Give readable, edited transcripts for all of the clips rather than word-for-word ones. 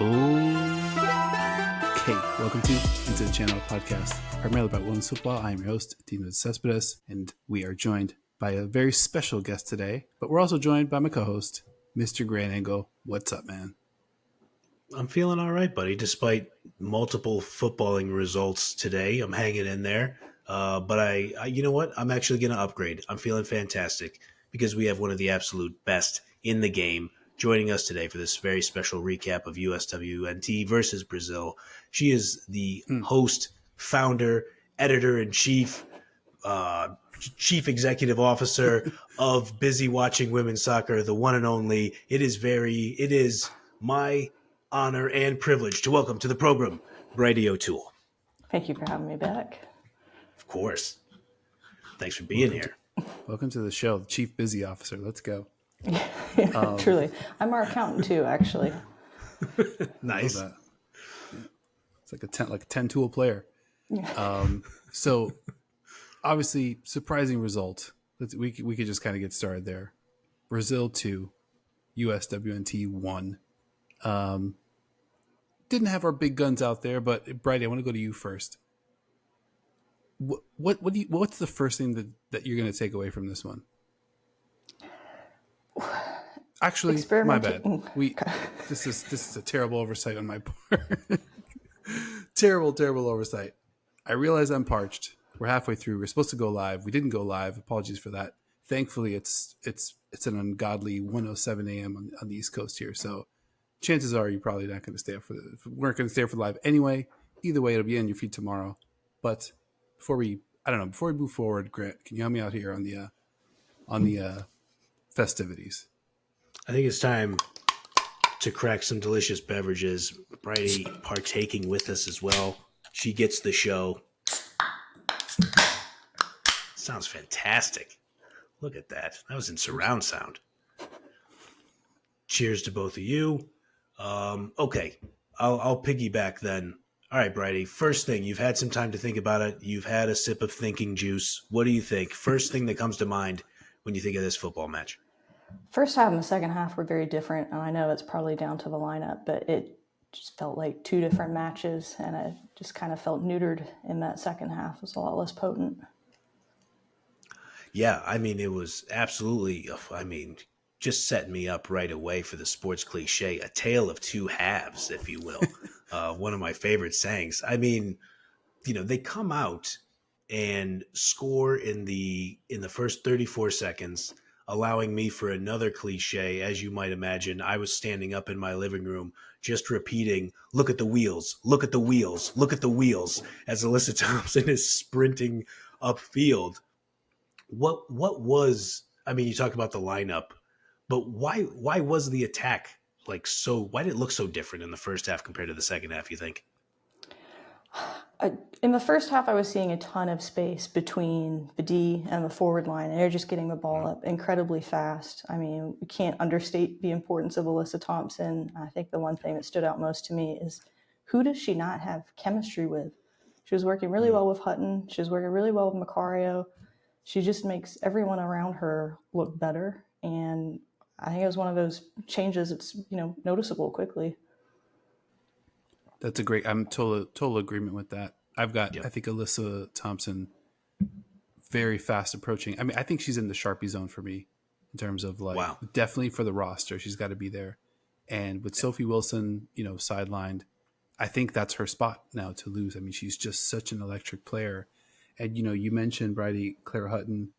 Okay, welcome to Into the Channel podcast, primarily about women's football. I am your host, Dino Cespedes, and we are joined by a very special guest today, but we're also joined by my co-host, Mr. Grand Angle. What's up, man? I'm feeling all right, buddy, despite multiple footballing results today. I'm hanging in there. But I you know what? I'm actually going to upgrade. I'm feeling fantastic because we have one of the absolute best in the game joining us today for this very special recap of USWNT versus Brazil. She is the host, founder, editor-in-chief, chief executive officer of Busy Watching Women's Soccer, the one and only. It is my honor and privilege to welcome to the program, Bridie O'Toole. Thank you for having me back. Of course. Thanks for being here. Welcome to the show, the Chief Busy Officer. Let's go. Truly. I'm our accountant too, actually. Nice. It's like a 10-tool player. Yeah. So obviously, surprising result. We could just kind of get started there. Brazil 2, USWNT 1. Didn't have our big guns out there, but Bridie, I want to go to you first. What's the first thing that you're going to take away from this one? Actually, my bad. This is a terrible oversight on my part. terrible oversight. I realize I'm parched. We're halfway through. We're supposed to go live. We didn't go live. Apologies for that. Thankfully, it's an ungodly 1:07 a.m. on the East Coast here. So chances are you're probably not going to stay up for weren't going to stay up for the live anyway. Either way, it'll be on your feed tomorrow. But before we move forward, Grant, can you help me out here on the festivities? I think it's time to crack some delicious beverages. Bridie partaking with us as well. She gets the show. Sounds fantastic. Look at that. That was in surround sound. Cheers to both of you. Okay, I'll piggyback then. All right, Bridie, first thing, you've had some time to think about it. You've had a sip of thinking juice. What do you think? First thing that comes to mind when you think of this football match? First half and the second half were very different, and I know it's probably down to the lineup, but it just felt like two different matches, and it just kind of felt neutered in that second half. It was a lot less potent. Yeah, I mean, it was absolutely, just setting me up right away for the sports cliche, a tale of two halves, if you will. One of my favorite sayings. I mean, they come out and score in the first 34 seconds, allowing me for another cliche. As you might imagine, I was standing up in my living room just repeating, "Look at the wheels, look at the wheels, look at the wheels," as Alyssa Thompson is sprinting upfield. What was, I mean, you talk about the lineup, but why was the attack why did it look so different in the first half compared to the second half, you think? In the first half, I was seeing a ton of space between Bridie and the forward line, and they're just getting the ball up incredibly fast. I mean, we can't understate the importance of Alyssa Thompson. I think the one thing that stood out most to me is, who does she not have chemistry with? She was working really well with Hutton. She was working really well with Macario. She just makes everyone around her look better, and I think it was one of those changes that's noticeable quickly. That's I'm total agreement with that. I've got, I think, Alyssa Thompson very fast approaching. I mean, I think she's in the Sharpie zone for me in terms of definitely for the roster. She's got to be there. And with Sophie Wilson, sidelined, I think that's her spot now to lose. I mean, she's just such an electric player. And, you mentioned Bridie, Claire Hutton,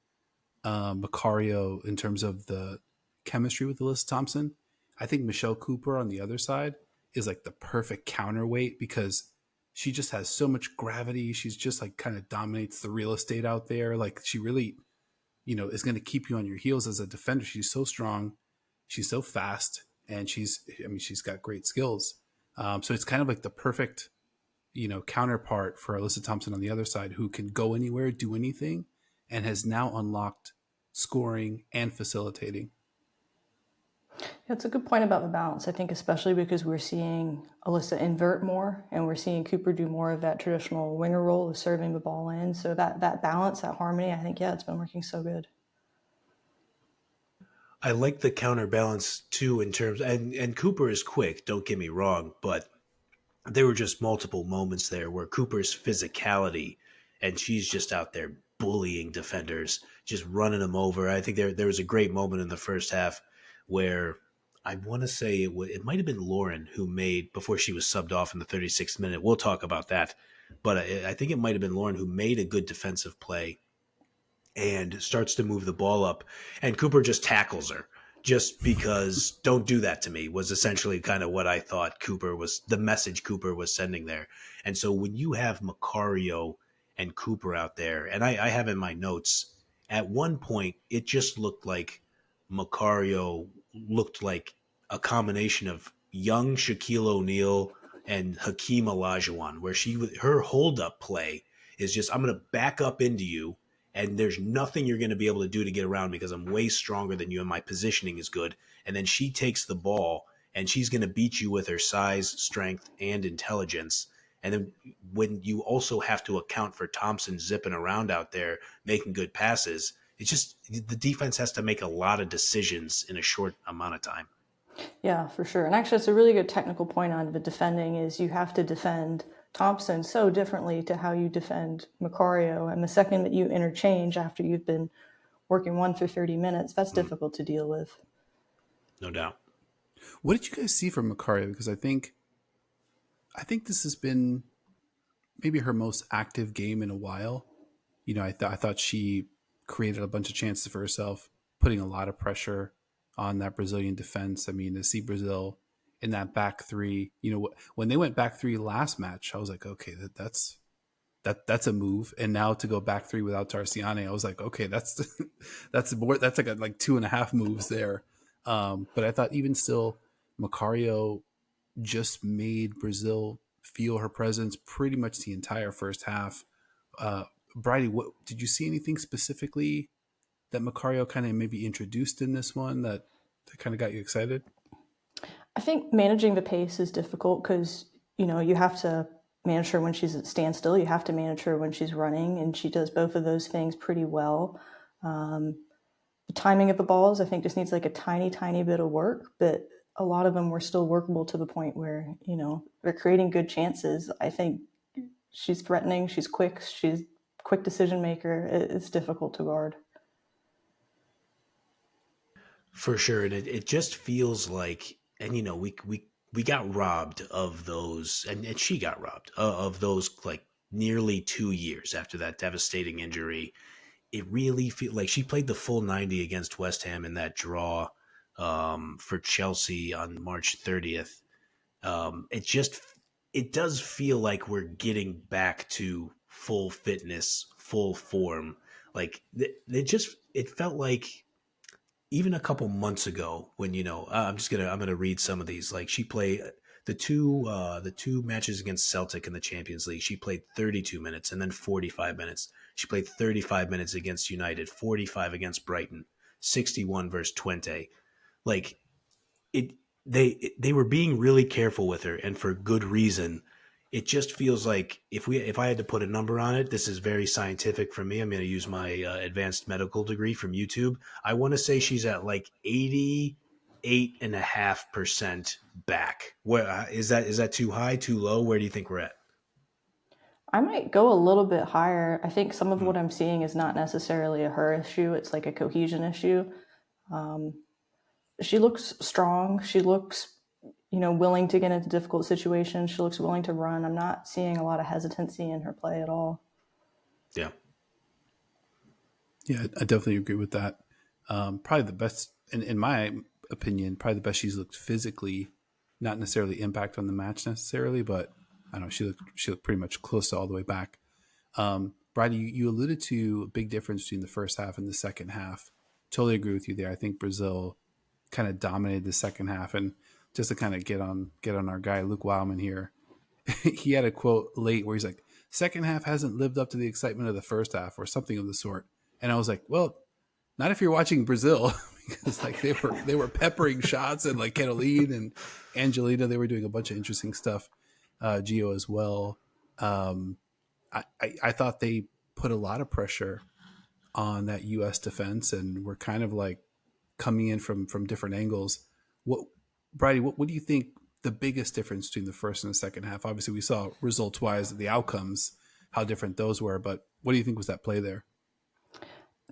Macario in terms of the chemistry with Alyssa Thompson. I think Michelle Cooper on the other side is like the perfect counterweight because she just has so much gravity. She's just kind of dominates the real estate out there. Like she really, is going to keep you on your heels as a defender. She's so strong. She's so fast and she's got great skills. So it's kind of like the perfect, counterpart for Alyssa Thompson on the other side who can go anywhere, do anything, and has now unlocked scoring and facilitating. That's a good point about the balance. I think especially because we're seeing Alyssa invert more and we're seeing Cooper do more of that traditional winger role of serving the ball in. So that balance, that harmony, I think, it's been working so good. I like the counterbalance too in terms, and Cooper is quick. Don't get me wrong, but there were just multiple moments there where Cooper's physicality, and she's just out there bullying defenders, just running them over. I think there was a great moment in the first half where I want to say it might have been Lauren who made, before she was subbed off in the 36th minute. We'll talk about that, but I think it might have been Lauren who made a good defensive play and starts to move the ball up, and Cooper just tackles her just because don't do that to me was essentially kind of what I thought Cooper was, the message Cooper was sending there. And so when you have Macario and Cooper out there, and I have in my notes, at one point it just looked like Macario looked like a combination of young Shaquille O'Neal and Hakeem Olajuwon, where her hold up play is just, I'm going to back up into you, and there's nothing you're going to be able to do to get around me because I'm way stronger than you and my positioning is good. And then she takes the ball and she's going to beat you with her size, strength, and intelligence. And then when you also have to account for Thompson zipping around out there, making good passes, it's just the defense has to make a lot of decisions in a short amount of time. Yeah, for sure. And actually, it's a really good technical point on the defending is you have to defend Thompson so differently to how you defend Macario. And the second that you interchange after you've been working one for 30 minutes, that's difficult to deal with. No doubt. What did you guys see from Macario? Because I think this has been maybe her most active game in a while. You know, I thought she created a bunch of chances for herself, putting a lot of pressure on that Brazilian defense. I mean, to see Brazil in that back three, you know, when they went back three last match, I was like, okay, that's a move. And now to go back three without Tarciane, I was like, okay, that's like 2.5 moves there. But I thought even still, Macario just made Brazil feel her presence pretty much the entire first half. Bridie, what did you see anything specifically that Macario kind of maybe introduced in this one that kind of got you excited? I think managing the pace is difficult because, you know, you have to manage her when she's at standstill. You have to manage her when she's running, and she does both of those things pretty well. The timing of the balls, I think, just needs like a tiny, tiny bit of work, but a lot of them were still workable to the point where, you know, they're creating good chances. I think she's threatening, she's quick decision maker. It's difficult to guard. For sure. And it just feels like, and you know, we got robbed of those, and she got robbed of those like nearly 2 years after that devastating injury. It really feels like she played the full 90 against West Ham in that draw for Chelsea on March 30th. It does feel like we're getting back to full fitness, full form. Like it felt like even a couple months ago when, you know, I'm gonna read some of these. Like she played the two matches against Celtic in the Champions League. She played 32 minutes and then 45 minutes. She played 35 minutes against United, 45 against Brighton, 61 versus Twente. Like it, they were being really careful with her, and for good reason. It just feels like if I had to put a number on it, this is very scientific for me. I'm going to use my advanced medical degree from YouTube. I want to say she's at like 88.5% back. Where is that? Is that too high, too low? Where do you think we're at? I might go a little bit higher. I think some of what I'm seeing is not necessarily a her issue. It's like a cohesion issue. She looks strong. She looks, you know, willing to get into difficult situations. She looks willing to run. I'm not seeing a lot of hesitancy in her play at all. Yeah. Yeah, I definitely agree with that. Probably the best, in my opinion, probably the best she's looked physically, not necessarily impact on the match necessarily, but I don't know, she looked pretty much close to all the way back. Bridie, you alluded to a big difference between the first half and the second half. Totally agree with you there. I think Brazil kind of dominated the second half, and just to kind of get on our guy Luke Wildman here, he had a quote late where he's like, "Second half hasn't lived up to the excitement of the first half," or something of the sort. And I was like, well, not if you're watching Brazil, because like they were peppering shots, and like Cataline and Angelina, they were doing a bunch of interesting stuff. Gio as well. I thought they put a lot of pressure on that U.S. defense, and were kind of like coming in from different angles. Bridie, what do you think the biggest difference between the first and the second half? Obviously, we saw results-wise the outcomes, how different those were, but what do you think was that play there?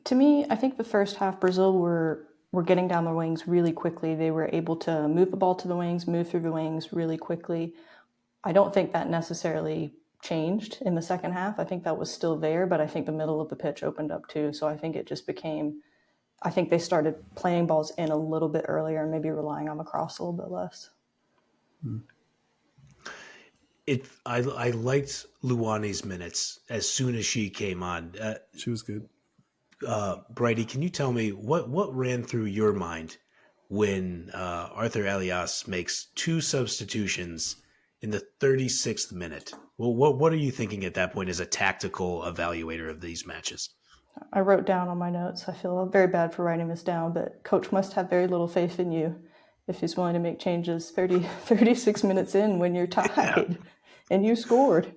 To me, I think the first half, Brazil were getting down the wings really quickly. They were able to move the ball to the wings, move through the wings really quickly. I don't think that necessarily changed in the second half. I think that was still there, but I think the middle of the pitch opened up too. So I think it just became, I think they started playing balls in a little bit earlier and maybe relying on the cross a little bit less. I liked Luani's minutes as soon as she came on. She was good. Bridie, can you tell me what ran through your mind when Arthur Elias makes 2 substitutions in the 36th minute? Well, what are you thinking at that point as a tactical evaluator of these matches? I wrote down on my notes. I feel very bad for writing this down, but coach must have very little faith in you if he's willing to make changes 36 minutes in when you're tied and you scored.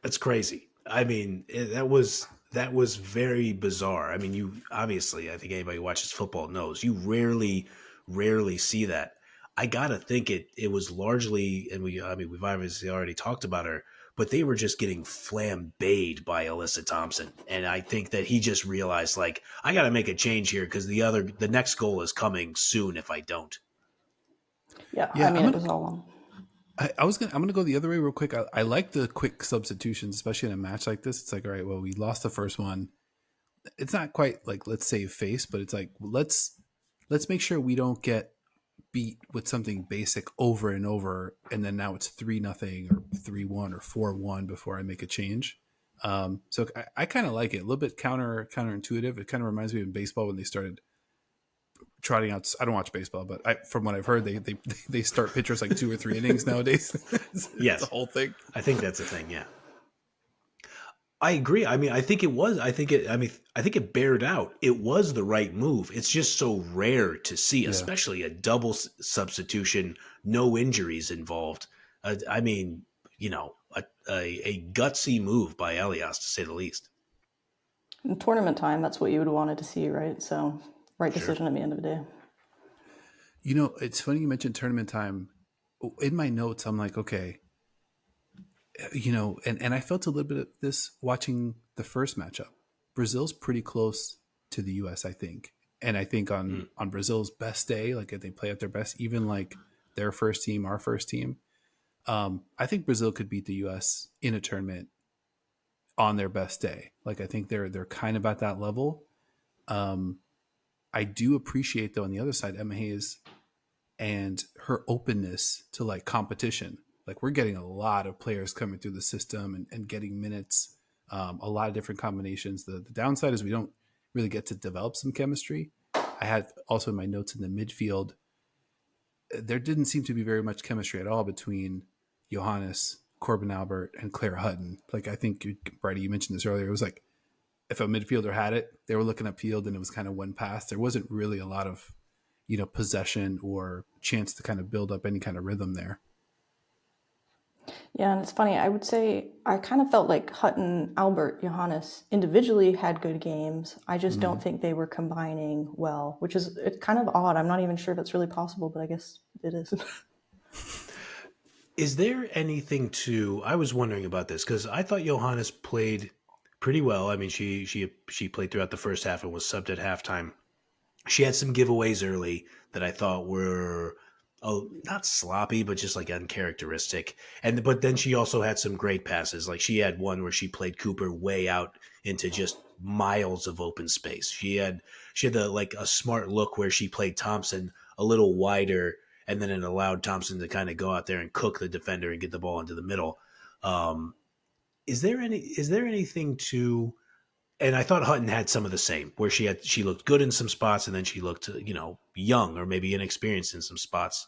That's crazy. I mean, that was very bizarre. I mean, you obviously, I think anybody who watches football knows, you rarely see that. I gotta think it was largely, and we've obviously already talked about her, but they were just getting flambéed by Alyssa Thompson, and I think that he just realized, like, I got to make a change here because the next goal is coming soon if I don't. Yeah, I mean, it was all on. I'm gonna go the other way real quick. I like the quick substitutions, especially in a match like this. It's like, all right, well, we lost the first one. It's not quite like let's save face, but it's like let's make sure we don't get beat with something basic over and over, and then now it's 3-0 or 3-1 or 4-1 before I make a change. So I kind of like it. A little bit counterintuitive. It kind of reminds me of baseball when they started trotting out. I don't watch baseball, but from what I've heard, they start pitchers like 2 or 3 innings nowadays. Yes, the whole thing. I think that's a thing. Yeah, I agree. I mean, I think it bared out. It was the right move. It's just so rare to see, especially a double substitution, no injuries involved. I mean, a gutsy move by Elias, to say the least. In tournament time, that's what you would have wanted to see, right? So, right decision at the end of the day. It's funny you mentioned tournament time. In my notes, I'm like, okay, and I felt a little bit of this watching the first matchup. Brazil's pretty close to the U.S., I think. And I think on Brazil's best day, like if they play at their best, even like their first team, our first team, I think Brazil could beat the U.S. in a tournament on their best day. Like I think they're kind of at that level. I do appreciate, though, on the other side, Emma Hayes and her openness to like competition. Like we're getting a lot of players coming through the system and getting minutes, a lot of different combinations. The downside is we don't really get to develop some chemistry. I had also in my notes in the midfield, there didn't seem to be very much chemistry at all between Johannes, Corbin Albert, and Claire Hutton. Like I think, Bridie, you mentioned this earlier. It was like if a midfielder had it, they were looking upfield and it was kind of one pass. There wasn't really a lot of, possession or chance to kind of build up any kind of rhythm there. Yeah, and it's funny. I would say I kind of felt like Hutton, Albert, Johannes individually had good games. I just don't think they were combining well, which is it's kind of odd. I'm not even sure that's really possible, but I guess it is. Is there anything I was wondering about this because I thought Johannes played pretty well. I mean, she played throughout the first half and was subbed at halftime. She had some giveaways early that I thought were not sloppy, but just like uncharacteristic. But then she also had some great passes. Like she had one where she played Cooper way out into just miles of open space. She had a smart look where she played Thompson a little wider, and then it allowed Thompson to kind of go out there and cook the defender and get the ball into the middle. Is there anything to? And I thought Hutton had some of the same, where she looked good in some spots, and then she looked, young or maybe inexperienced in some spots.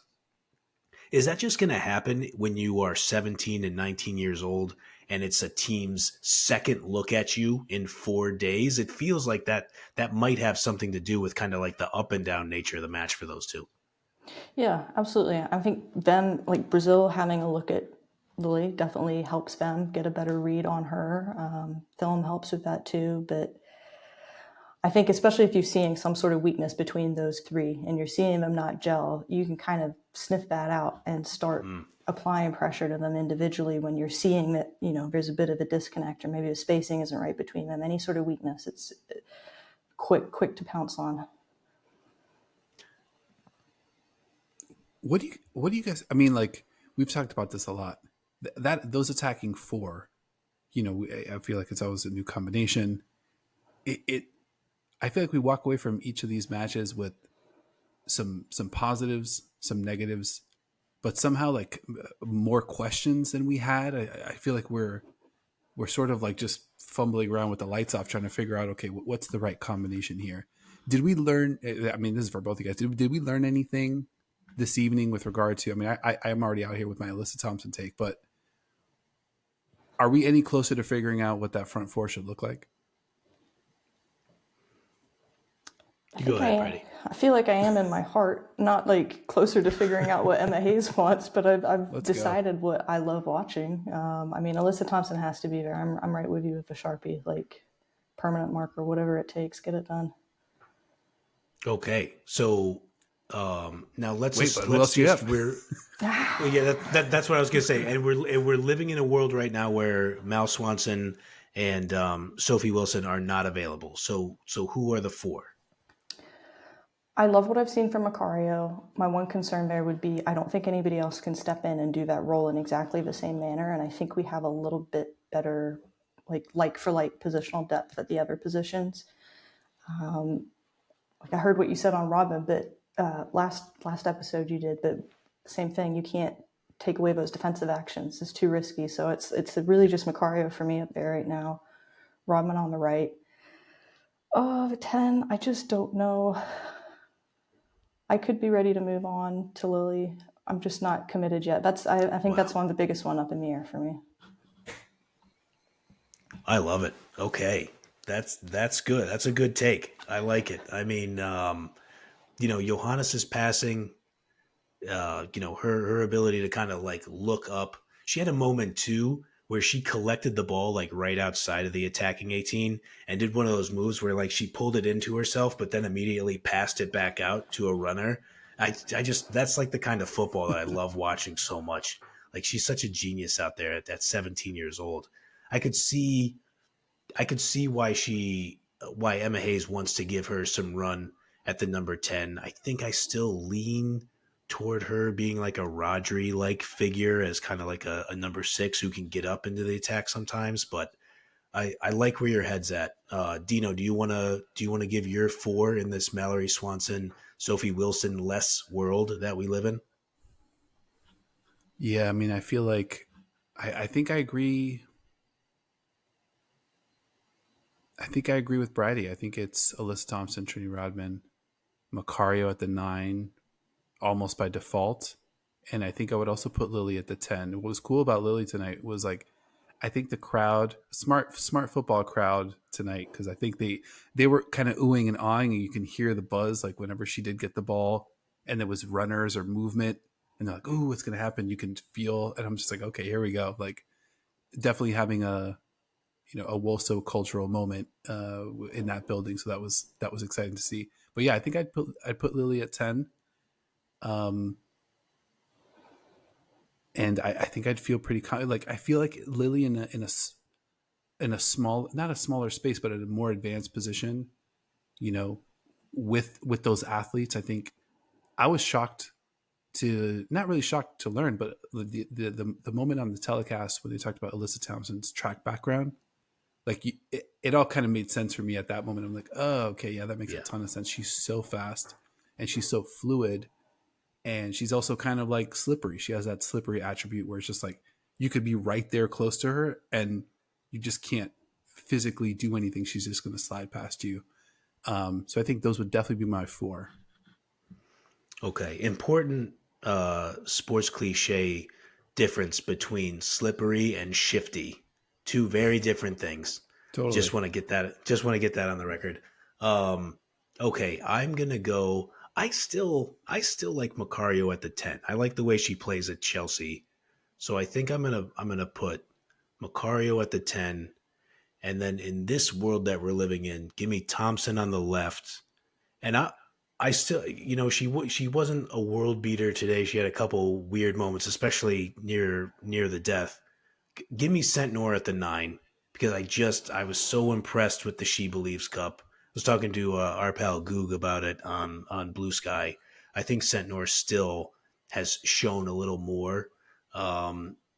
Is that just going to happen when you are 17 and 19 years old, and it's a team's second look at you in 4 days? It feels like that might have something to do with kind of like the up and down nature of the match for those two. Yeah, absolutely. I think them, like Brazil, having a look at Lily definitely helps them get a better read on her. Film helps with that too, but I think especially if you're seeing some sort of weakness between those three and you're seeing them not gel, you can kind of sniff that out and start applying pressure to them individually when you're seeing that, there's a bit of a disconnect or maybe the spacing isn't right between them. Any sort of weakness, it's quick to pounce on. What do you guys, I mean, like, we've talked about this a lot. Those attacking four, I feel like it's always a new combination. I feel like we walk away from each of these matches with some positives, some negatives, but somehow like more questions than we had. I feel like we're sort of like just fumbling around with the lights off, trying to figure out, okay, what's the right combination here? Did we learn? I mean, this is for both of you guys. Did we learn anything this evening with regard to? I mean, I'm already out here with my Alyssa Thompson take, but are we any closer to figuring out what that front four should look like? Go ahead, Bridie. I feel like I am in my heart, not like closer to figuring out what Emma Hayes wants, but I've decided what I love watching. I mean, Alyssa Thompson has to be there. I'm right with you with the Sharpie, like permanent marker, whatever it takes, get it done. Okay, so now let's wait, just, who else you have? That's what I was gonna say, and we're living in a world right now where Mal Swanson and Sophie Wilson are not available. So who are the four? I love what I've seen from Macario. My one concern there would be I don't think anybody else can step in and do that role in exactly the same manner, and I think we have a little bit better like for like positional depth at the other positions. Like I heard what you said on Rodman, but last episode you did, but same thing. You can't take away those defensive actions. It's too risky. So it's really just Macario for me up there right now. Rodman on the right. The 10, I just don't know. I could be ready to move on to Lily. I'm just not committed yet. I think that's one of the biggest one up in the air for me. I love it. Okay. That's good. That's a good take. I like it. I mean, Johannes's passing, her ability to kind of like look up. She had a moment too where she collected the ball like right outside of the attacking 18 and did one of those moves where like she pulled it into herself, but then immediately passed it back out to a runner. I just, that's like the kind of football that I love watching so much. Like she's such a genius out there at that 17 years old. I could see why Emma Hayes wants to give her some run at the number 10. I think I still lean toward her being like a Rodri-like figure as kind of like a number 6 who can get up into the attack sometimes. But I like where your head's at. Dino, do you want to give your 4 in this Mallory Swanson, Sophie Wilson less world that we live in? Yeah, I mean, I feel like I think I agree. I think I agree with Bridie. I think it's Alyssa Thompson, Trini Rodman, Macario at the 9, almost by default. And I think I would also put Lily at the 10. What was cool about Lily tonight was like, I think the crowd, smart football crowd tonight, because I think they were kind of oohing and awing, and you can hear the buzz like whenever she did get the ball and there was runners or movement and they're like, ooh, what's going to happen? You can feel, and I'm just like, okay, here we go. Like definitely having a Woso cultural moment in that building. So that was exciting to see. But yeah, I think I'd put Lily at 10. And I think I'd feel pretty like I feel like Lily in a small, not a smaller space, but at a more advanced position, with those athletes. I think I was not really shocked to learn, but the moment on the telecast when they talked about Alyssa Thompson's track background, like it all kind of made sense for me at that moment. I'm like, oh, okay, yeah, that makes a ton of sense. She's so fast and she's so fluid. And she's also kind of like slippery. She has that slippery attribute where it's just like you could be right there close to her and you just can't physically do anything. She's just going to slide past you. So I think those would definitely be my 4. Okay. Important sports cliche difference between slippery and shifty. 2 very different things. Totally. Just want to get that on the record. Okay. I'm going to go. I still like Macario at the 10. I like the way she plays at Chelsea. So I think I'm gonna put Macario at the 10 And then in this world that we're living in, give me Thompson on the left. And I still, she wasn't a world beater today. She had a couple weird moments, especially near the death. Give me Sentnor at the 9 because I was so impressed with the She Believes Cup. I was talking to our pal Goog about it on Blue Sky. I think Sentnor still has shown a little more,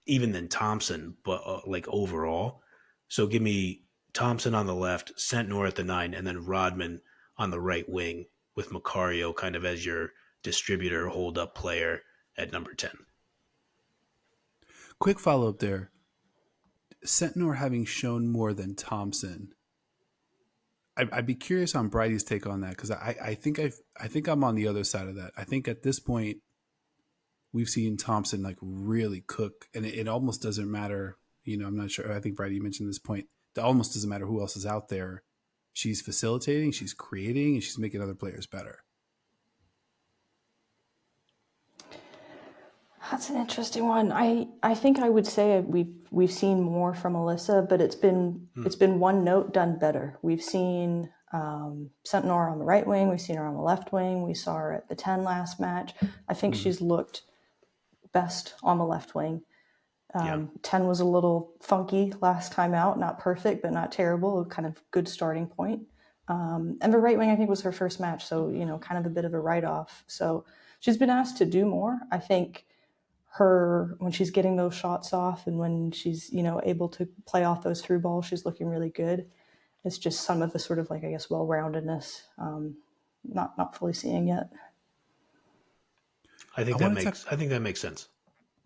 even than Thompson, but like overall. So give me Thompson on the left, Sentnor at the 9, and then Rodman on the right wing with Macario kind of as your distributor hold up player at number 10. Quick follow up there. Sentnor having shown more than Thompson. I'd be curious on Bridie's take on that because I think I'm on the other side of that. I think at this point we've seen Thompson like really cook, and it almost doesn't matter. I'm not sure. I think Bridie mentioned this point. It almost doesn't matter who else is out there. She's facilitating, she's creating, and she's making other players better. That's an interesting one. I think I would say we've seen more from Alyssa, but it's been one note done better. We've seen Sentnor on the right wing. We've seen her on the left wing. We saw her at the 10 last match. I think she's looked best on the left wing. 10 was a little funky last time out. Not perfect, but not terrible. Kind of good starting point. And the right wing, I think, was her first match. So, kind of a bit of a write-off. So she's been asked to do more. I think when she's getting those shots off and when she's, able to play off those through balls, she's looking really good. It's just some of the sort of well-roundedness, not fully seeing yet. I think that makes sense.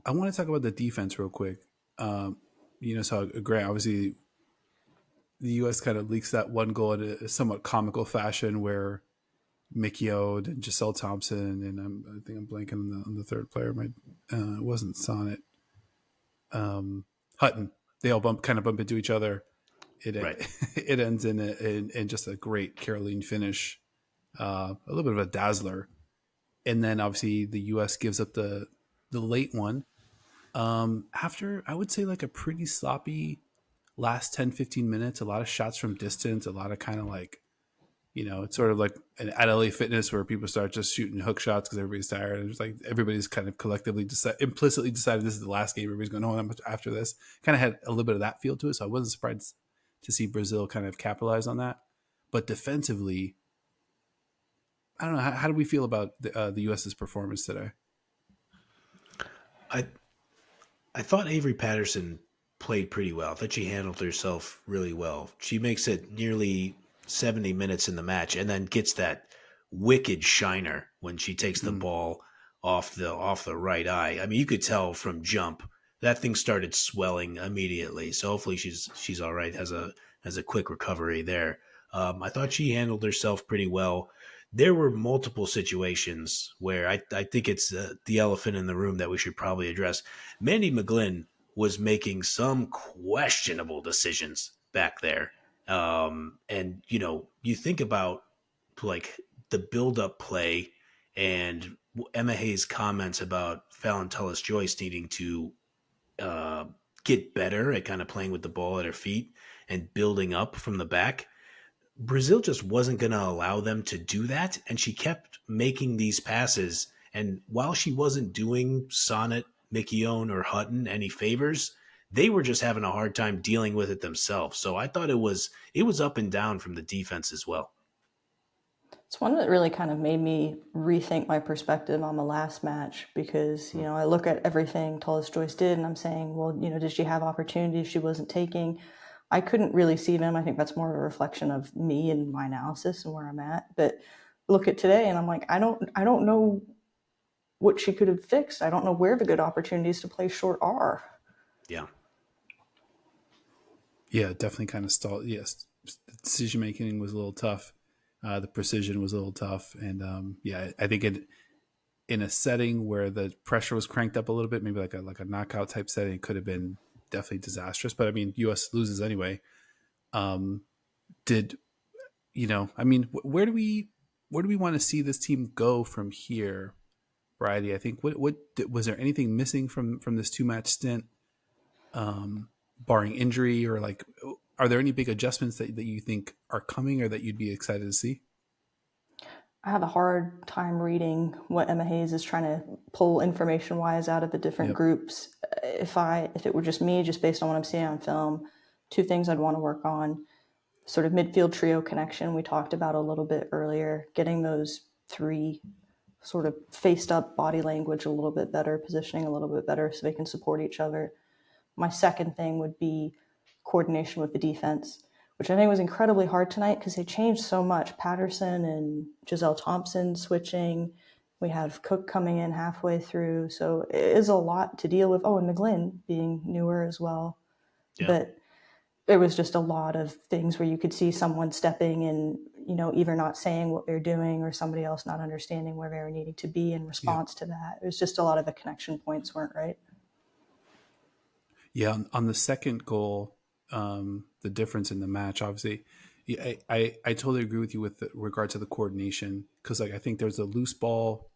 I want to talk about the defense real quick. So Grant, obviously the U.S. kind of leaks that one goal in a somewhat comical fashion where Midfield and Giselle Thompson, and I think I'm blanking on the third player. It wasn't Sonnet. Hutton. They all bump into each other. It ends in just a great Caroline finish, a little bit of a dazzler, and then obviously the U.S. gives up the late one after I would say like a pretty sloppy last 10-15 minutes. A lot of shots from distance, a lot of kind of like. It's sort of like at LA Fitness where people start just shooting hook shots because everybody's tired. And it's like everybody's kind of collectively implicitly decided this is the last game. Everybody's going, oh, after this. Kind of had a little bit of that feel to it. So I wasn't surprised to see Brazil kind of capitalize on that. But defensively, I don't know. How do we feel about the U.S.'s performance today? I thought Avery Patterson played pretty well. I thought she handled herself really well. She makes it nearly 70 minutes in the match and then gets that wicked shiner when she takes the ball off the right eye. I mean, you could tell from jump that thing started swelling immediately. So hopefully she's all right, has a quick recovery there. I thought she handled herself pretty well. There were multiple situations where I think it's the elephant in the room that we should probably address. Mandy McGlynn was making some questionable decisions back there. And you think about like the build-up play and Emma Hayes' comments about Fallon Tullis-Joyce needing to get better at kind of playing with the ball at her feet and building up from the back. Brazil just wasn't going to allow them to do that, and she kept making these passes. And while she wasn't doing Sonnet, Mikione, or Hutton any favors, they were just having a hard time dealing with it themselves. So I thought it was up and down from the defense as well. It's one that really kind of made me rethink my perspective on the last match because, I look at everything Tullis-Joyce did and I'm saying, well, did she have opportunities she wasn't taking? I couldn't really see them. I think that's more of a reflection of me and my analysis and where I'm at. But look at today and I'm like, I don't know what she could have fixed. I don't know where the good opportunities to play short are. Yeah. Yeah, definitely kind of stalled. Yes, the decision making was a little tough. The precision was a little tough, and I think in a setting where the pressure was cranked up a little bit, maybe like a knockout type setting, it could have been definitely disastrous. But I mean, U.S. loses anyway. Where do we want to see this team go from here, Bridie? I think what was there anything missing from this 2-match stint? Barring injury, or like, are there any big adjustments that you think are coming or that you'd be excited to see? I have a hard time reading what Emma Hayes is trying to pull information wise out of the different groups. If it were just me, just based on what I'm seeing on film, two things I'd want to work on: sort of midfield trio connection we talked about a little bit earlier, getting those three sort of faced up body language a little bit better, positioning a little bit better so they can support each other. My second thing would be coordination with the defense, which I think was incredibly hard tonight because they changed so much. Patterson and Giselle Thompson switching. We have Cook coming in halfway through. So it is a lot to deal with. Oh, and McGlynn being newer as well. Yeah. But there was just a lot of things where you could see someone stepping and, either not saying what they're doing or somebody else not understanding where they're needing to be in response to that. It was just a lot of the connection points weren't right. Yeah, on the second goal, the difference in the match, obviously, I totally agree with you with regard to the coordination, because like I think there's a loose ball,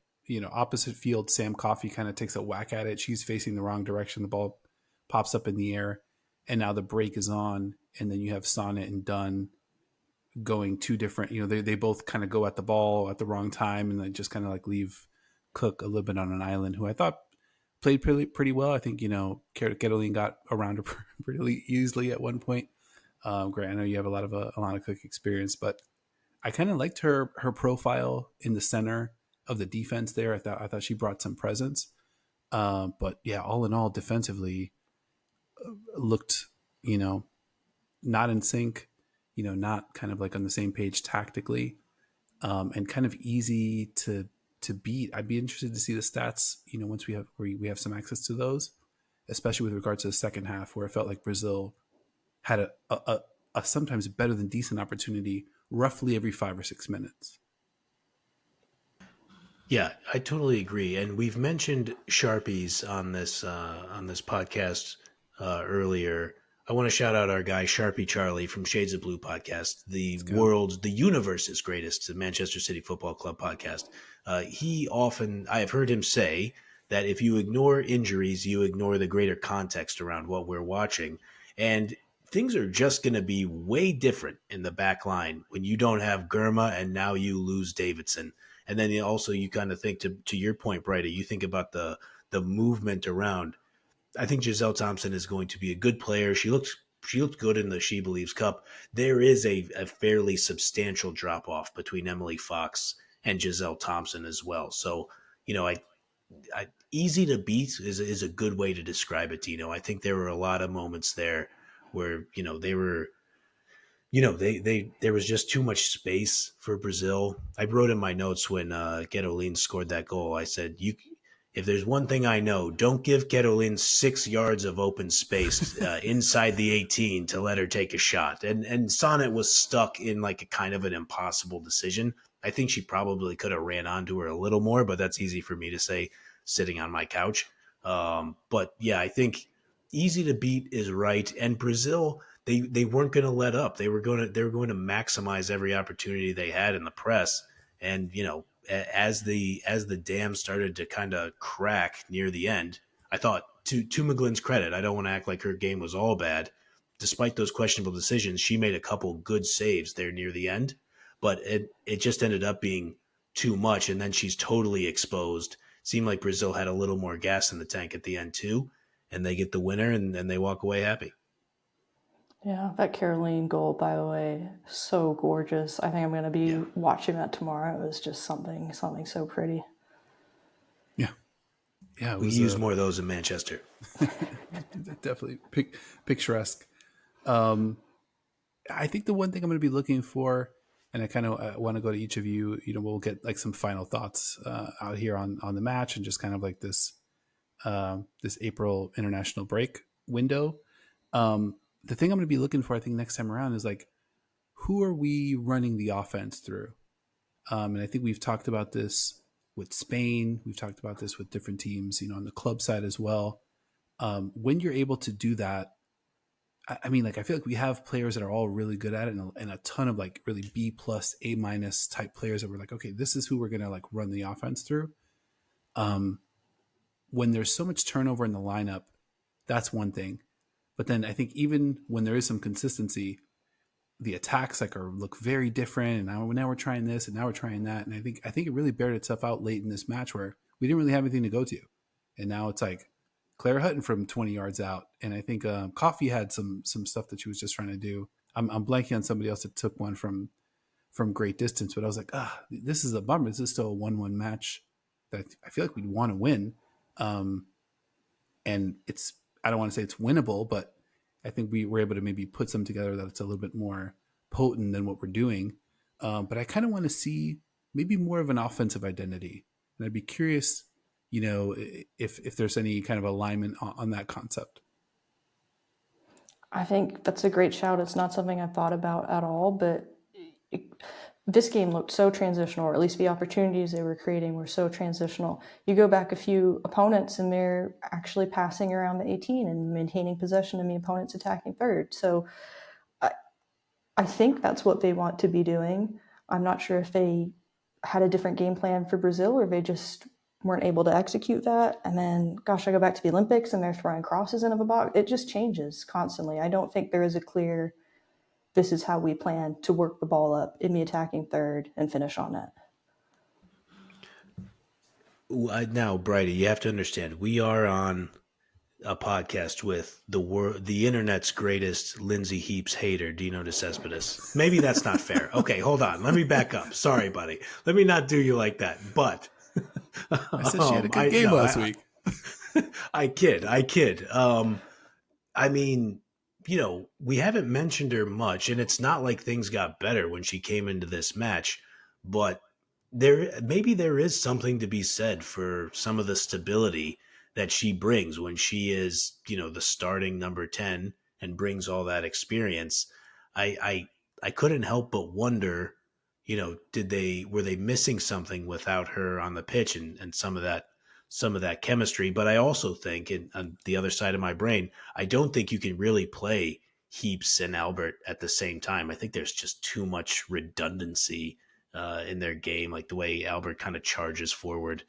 opposite field. Sam Coffey kind of takes a whack at it. She's facing the wrong direction. The ball pops up in the air, and now the break is on, and then you have Sonnet and Dunn going two different. They both kind of go at the ball at the wrong time, and then just kind of like leave Cook a little bit on an island, who I thought played pretty well. I think, Caroline got around her pretty easily at one point. Grant, I know you have a lot of Cook experience, but I kind of liked her profile in the center of the defense there. I thought she brought some presence. But yeah, all in all, defensively looked, not in sync, not kind of like on the same page tactically, and kind of easy to beat. I'd be interested to see the stats, once we have some access to those, especially with regards to the second half, where it felt like Brazil had a sometimes better than decent opportunity roughly every 5 or 6 minutes. Yeah, I totally agree. And we've mentioned Sharpies on this podcast earlier. I want to shout out our guy Sharpie Charlie from Shades of Blue podcast, the universe's greatest Manchester City Football Club podcast. I have heard him say that if you ignore injuries, you ignore the greater context around what we're watching. And things are just going to be way different in the back line when you don't have Gurma and now you lose Davidson. And then also you kind of think to your point, Bridie, you think about the movement around. I think Giselle Thompson is going to be a good player. She looked good in the She Believes Cup. There is a fairly substantial drop off between Emily Fox and Giselle Thompson as well. So, I easy to beat is a good way to describe it, Dino. I think there were a lot of moments there where, they were, there was just too much space for Brazil. I wrote in my notes when Guedolin scored that goal, I said, if there's one thing I know, don't give Guedolin 6 yards of open space inside the 18 to let her take a shot. And Sonnet was stuck in like a kind of an impossible decision. I think she probably could have ran onto her a little more, but that's easy for me to say sitting on my couch. But yeah, I think easy to beat is right. And Brazil, they weren't going to let up. They were going to maximize every opportunity they had in the press. And as the dam started to kind of crack near the end, I thought to McGlynn's credit, I don't want to act like her game was all bad. Despite those questionable decisions, she made a couple good saves there near the end, but it just ended up being too much. And then she's totally exposed. Seemed like Brazil had a little more gas in the tank at the end too, and they get the winner and they walk away happy. Yeah, that Caroline goal, by the way, so gorgeous. I think I'm going to be watching that tomorrow. It was just something so pretty. Yeah, we use more of those in Manchester. Definitely picturesque. I think the one thing I'm going to be looking for, and I kind of want to go to each of you. We'll get like some final thoughts out here on the match and just kind of like this April international break window. The thing I'm going to be looking for, I think, next time around is like, who are we running the offense through? And I think we've talked about this with Spain. We've talked about this with different teams, on the club side as well. When you're able to do that, I mean, like, I feel like we have players that are all really good at it, and a ton of like really B+, A- type players that we're like, okay, this is who we're going to like run the offense through. When there's so much turnover in the lineup, that's one thing. But then I think even when there is some consistency, the attacks look very different. And now we're trying this and now we're trying that. And I think it really bared itself out late in this match where we didn't really have anything to go to. And now it's like Claire Hutton from 20 yards out. And I think Coffee had some stuff that she was just trying to do. I'm blanking on somebody else that took one from great distance, but I was like, this is a bummer. This is still a 1-1 match that I feel like we'd want to win. And I don't want to say it's winnable, but I think we were able to maybe put some together that it's a little bit more potent than what we're doing. But I kind of want to see maybe more of an offensive identity. And I'd be curious, if there's any kind of alignment on that concept. I think that's a great shout. It's not something I've thought about at all, but this game looked so transitional, or at least the opportunities they were creating were so transitional. You go back a few opponents and they're actually passing around the 18 and maintaining possession and the opponent's attacking third. So I think that's what they want to be doing. I'm not sure if they had a different game plan for Brazil or they just weren't able to execute that. And then, I go back to the Olympics and they're throwing crosses into the box. It just changes constantly. I don't think there is a clear, this is how we plan to work the ball up in the attacking third and finish on net. Now, Bridie, you have to understand, we are on a podcast with the internet's greatest Lindsay Heaps hater, Dino De Cespedes. Maybe that's not fair. Okay, hold on. Let me back up. Sorry, buddy. Let me not do you like that. But I said she had a good game last week. I kid. I mean, we haven't mentioned her much, and it's not like things got better when she came into this match, but there is something to be said for some of the stability that she brings when she is, the starting number 10 and brings all that experience. I couldn't help but wonder, were they missing something without her on the pitch and some of that chemistry? But I also think, on the other side of my brain, I don't think you can really play Heaps and Albert at the same time. I think there's just too much redundancy in their game, like the way Albert kind of charges forward.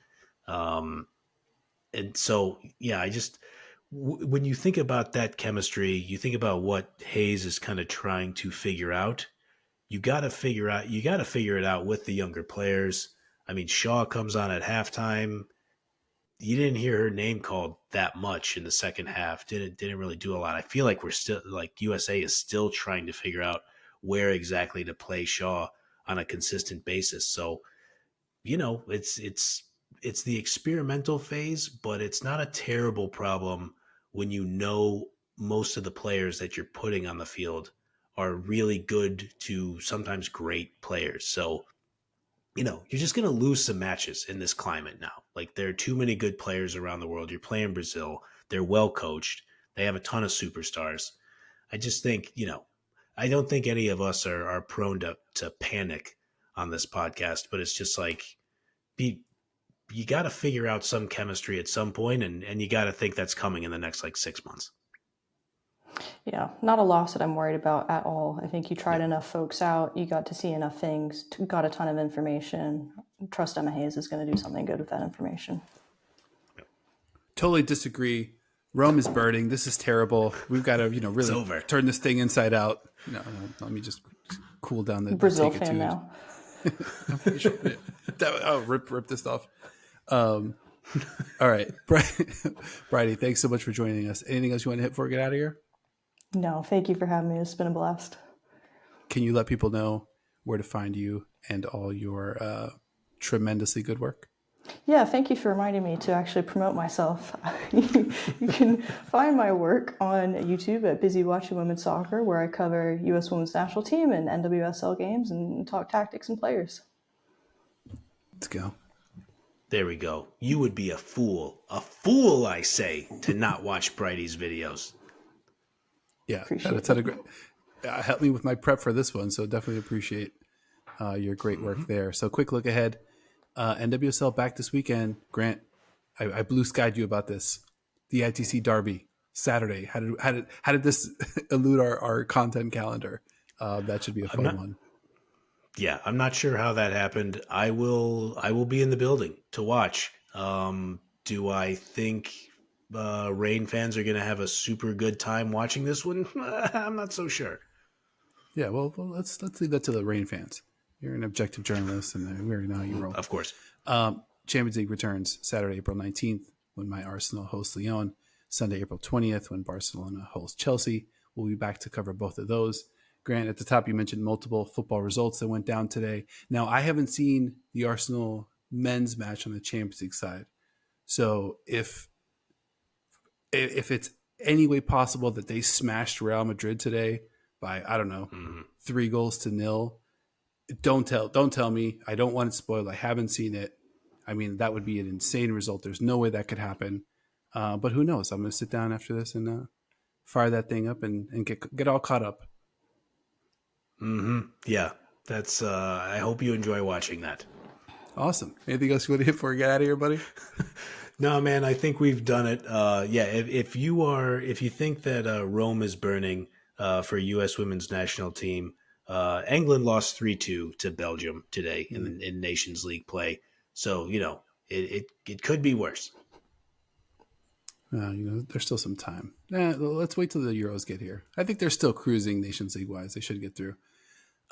And so, yeah, when you think about that chemistry, you think about what Hayes is kind of trying to figure out. You got to figure it out with the younger players. I mean, Shaw comes on at halftime. You didn't hear her name called that much in the second half. Didn't really do a lot. I feel like we're still, like, USA is still trying to figure out where exactly to play Shaw on a consistent basis. So, it's the experimental phase, but it's not a terrible problem when most of the players that you're putting on the field are really good to sometimes great players. So, you're just going to lose some matches in this climate now. Like, there are too many good players around the world. You're playing Brazil. They're well coached. They have a ton of superstars. I just think, I don't think any of us are prone to panic on this podcast, but it's just like, you got to figure out some chemistry at some point, and you got to think that's coming in the next 6 months. Yeah, not a loss that I'm worried about at all. I think you tried enough folks out. You got to see enough things, got a ton of information. Trust Emma Hayes is going to do something good with that information. Totally disagree. Rome is burning. This is terrible. We've got to, really turn this thing inside out. No, let me just cool down the Brazil fan now. I'm pretty sure. Rip this off. All right, Bridie, thanks so much for joining us. Anything else you want to hit before we get out of here? No, thank you for having me. It's been a blast. Can you let people know where to find you and all your tremendously good work? Yeah, thank you for reminding me to actually promote myself. You can find my work on YouTube at Busy Watching Women's Soccer, where I cover U.S. Women's National Team and NWSL games and talk tactics and players. Let's go. There we go. You would be a fool, I say, to not watch Bridie's videos. Yeah, that's had a great. Helped me with my prep for this one, so definitely appreciate your great work there. So, quick look ahead. NWSL back this weekend. Grant, I blue skied you about this. The ITC Derby Saturday. How did this elude our content calendar? That should be a fun one. Yeah, I'm not sure how that happened. I will be in the building to watch. Do I think Rain fans are going to have a super good time watching this one? I'm not so sure. Yeah, well, let's leave that to the Rain fans. You're an objective journalist, and we already know how you roll. Of course. Champions League returns Saturday, April 19th, when my Arsenal hosts Lyon. Sunday, April 20th, when Barcelona hosts Chelsea. We'll be back to cover both of those. Grant, at the top, you mentioned multiple football results that went down today. Now, I haven't seen the Arsenal men's match on the Champions League side. So if it's any way possible that they smashed Real Madrid today by, I don't know, 3-0, don't tell me. I don't want it spoiled. I haven't seen it. I mean, that would be an insane result. There's no way that could happen. But who knows? I'm going to sit down after this and fire that thing up and get all caught up. Yeah, that's. I hope you enjoy watching that. Awesome. Anything else you want to hit before we get out of here, buddy? No, man. I think we've done it. Yeah. If you think that Rome is burning for U.S. women's national team, England lost 3-2 to Belgium today in Nations League play. So it could be worse. There's still some time. Let's wait till the Euros get here. I think they're still cruising Nations League wise. They should get through.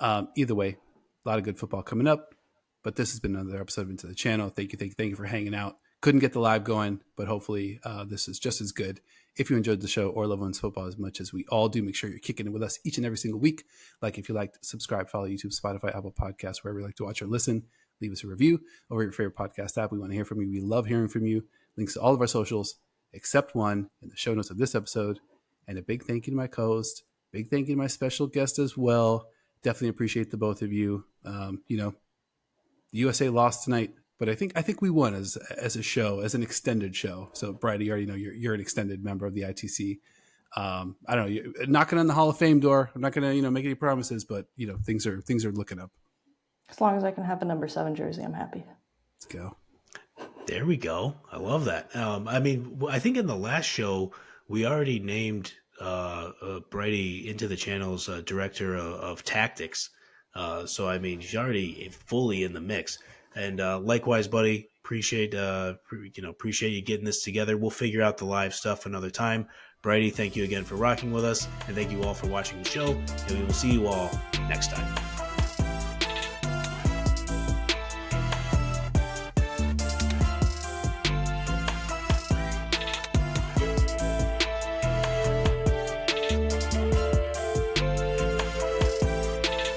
Either way, a lot of good football coming up. But this has been another episode of Into the Channel. Thank you for hanging out. Couldn't get the live going, but hopefully this is just as good. If you enjoyed the show or love women's football as much as we all do, make sure you're kicking it with us each and every single week. Like if you liked, subscribe, follow YouTube, Spotify, Apple Podcasts, wherever you like to watch or listen. Leave us a review over your favorite podcast app. We want to hear from you. We love hearing from you. Links to all of our socials, except one, in the show notes of this episode. And a big thank you to my co-host. Big thank you to my special guest as well. Definitely appreciate the both of you. The USA lost tonight, but I think we won as a show, as an extended show. So, Bridie, you already know you're an extended member of the ITC. I don't know, you're knocking on the Hall of Fame door. I'm not going to make any promises, but things are looking up. As long as I can have a number 7 jersey, I'm happy. Let's go. There we go. I love that. I think in the last show we already named Bridie Into the Channel's director of tactics. So she's already fully in the mix. And likewise, buddy, appreciate you getting this together. We'll figure out the live stuff another time. Bridie, thank you again for rocking with us, and thank you all for watching the show. And we will see you all next time.